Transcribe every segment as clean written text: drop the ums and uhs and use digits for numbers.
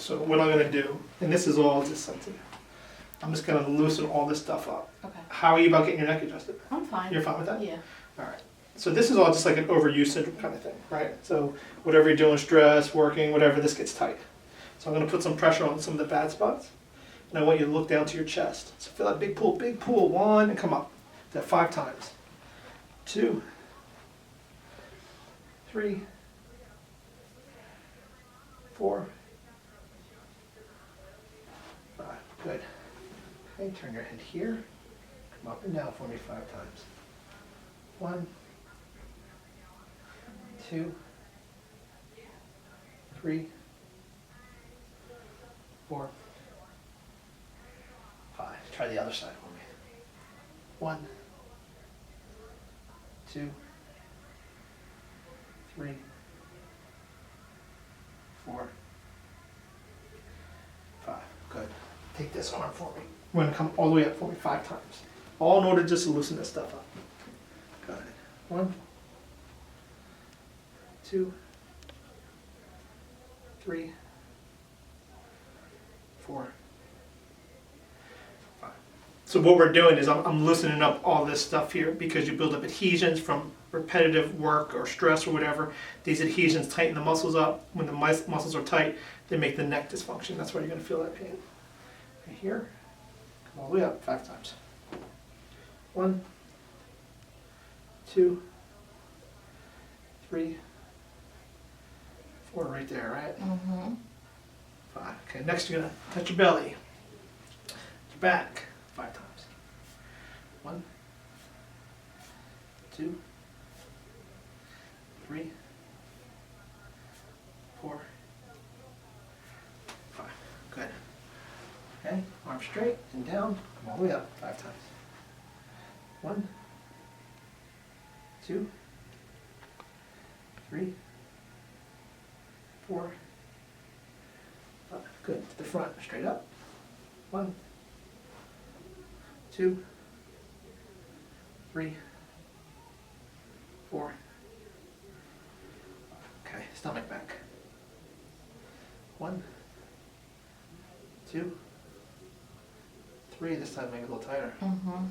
So what I'm gonna do, and this is all just something, I'm just gonna loosen all this stuff up. Okay. How are you about getting your neck adjusted? I'm fine. You're fine with that? Yeah. All right. So this is all just like an overuse syndrome kind of thing, right? So whatever you're doing, stress, working, whatever, this gets tight. So I'm gonna put some pressure on some of the bad spots. And I want you to look down to your chest. So feel that big pull, 1, and come up. That 5 times. 2, 3, 4, 5. Good. Okay, turn your head here. Come up and down for me 5 times. 1, 2, 3, 4, 5. Try the other side for me. 1, 2, 3, 4, 5. Good. Take this arm for me. We're going to come all the way up for me 5 times. All in order just to loosen this stuff up. Got it. 1, 2, 3, 4, 5. So what we're doing is I'm loosening up all this stuff here because you build up adhesions from repetitive work or stress or whatever. These adhesions tighten the muscles up. When the muscles are tight, they make the neck dysfunction. That's why you're going to feel that pain. Right here, come all the way up 5 times. 1, 2, 3, 4, right there, right? Mm-hmm. 5. Okay, next you're going to touch your belly. Your back 5 times. 1, 2, 3, 4, 5. Good. Okay, arms straight and down, come all the way up 5 times. 1, 2, 3, 4, 5. Good. To the front, straight up. 1, 2, 3, 4. Okay, stomach back. 1, 2, 3. This time make it a little tighter. Mm-hmm.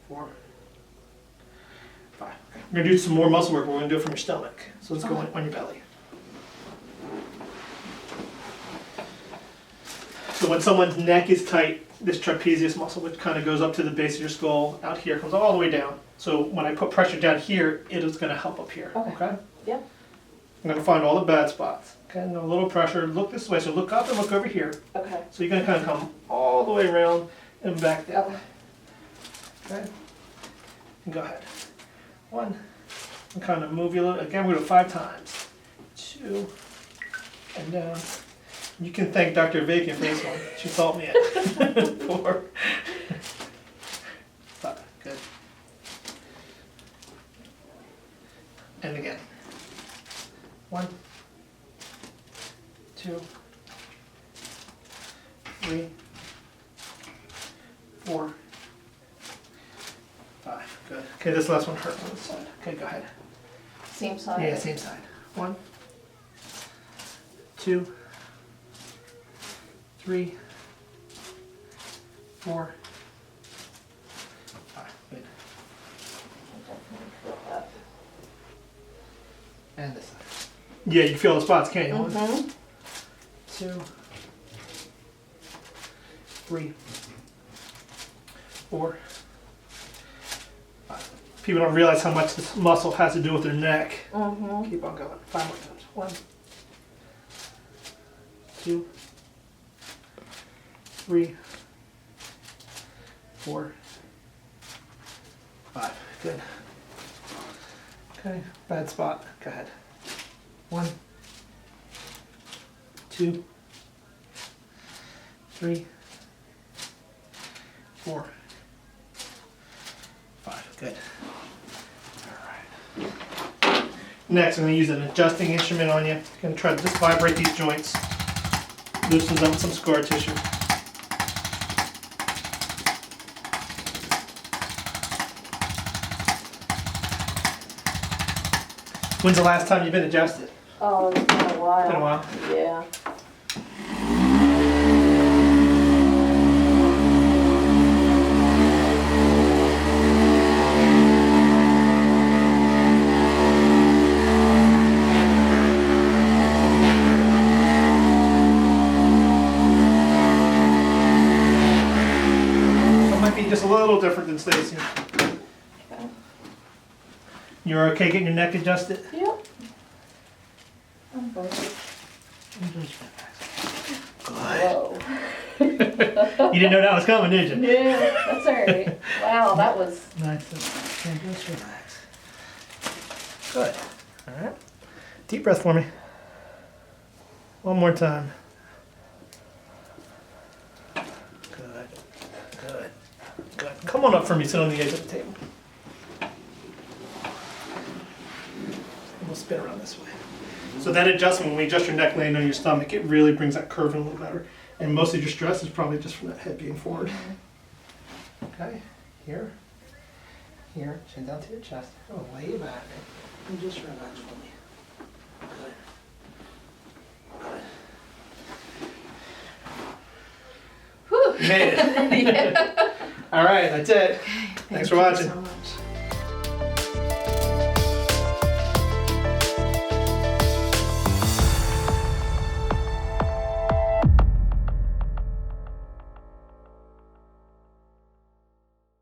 4, 5. Okay. We're gonna do some more muscle work. We're gonna do it from your stomach. So let's go on your belly. So when someone's neck is tight, this trapezius muscle, which kind of goes up to the base of your skull, out here, comes all the way down. So when I put pressure down here, it is going to help up here. Okay. Yep. I'm going to find all the bad spots. Okay, and a little pressure. Look this way. So look up and look over here. Okay. So you're going to kind of come all the way around and back down. Okay. And go ahead. 1. And kind of move you a little. Again, we're going to do 5 times. 2. And down. You can thank Dr. Bacon for this one. She taught me it. 4. 5. Good. And again. 1, 2, 3, 4, 5. Good. Okay, this last one hurt on this side. Okay, go ahead. Same side? Yeah, same side. 1, 2, 3, 4, 5. Good. And this side. Yeah, you feel the spots, can't you? 1, Mm-hmm. 2, 3, 4, 5. People don't realize how much this muscle has to do with their neck. Mm-hmm. Keep on going. 5 more times. 1, 2, 3, 4, 5. Good. Okay, bad spot. Go ahead. 1, 2, 3, 4, 5. Good. All right. Next, I'm going to use an adjusting instrument on you. I'm going to try to just vibrate these joints. Loosens up some scar tissue. When's the last time you've been adjusted? Oh, it's been a while. Been a while. Yeah. little different than Stacy. Okay. You're okay getting your neck adjusted? Yep. I'm going to. Whoa. You didn't know that was coming, did you? No, that's all right. Wow, that was. Nice. And just relax. Good. All right. Deep breath for me. One more time. Good. Good. Good. Come on up for me. Sit on the edge of the table. And we'll spin around this way. So that adjustment, when we adjust your neck laying on your stomach, it really brings that curve in a little better. And most of your stress is probably just from that head being forward. Okay. Here. Here. Chin down to your chest. Oh, lay it back. And just relax for me. Good. Whew. You made it. All right, that's it. Thanks for watching. So much.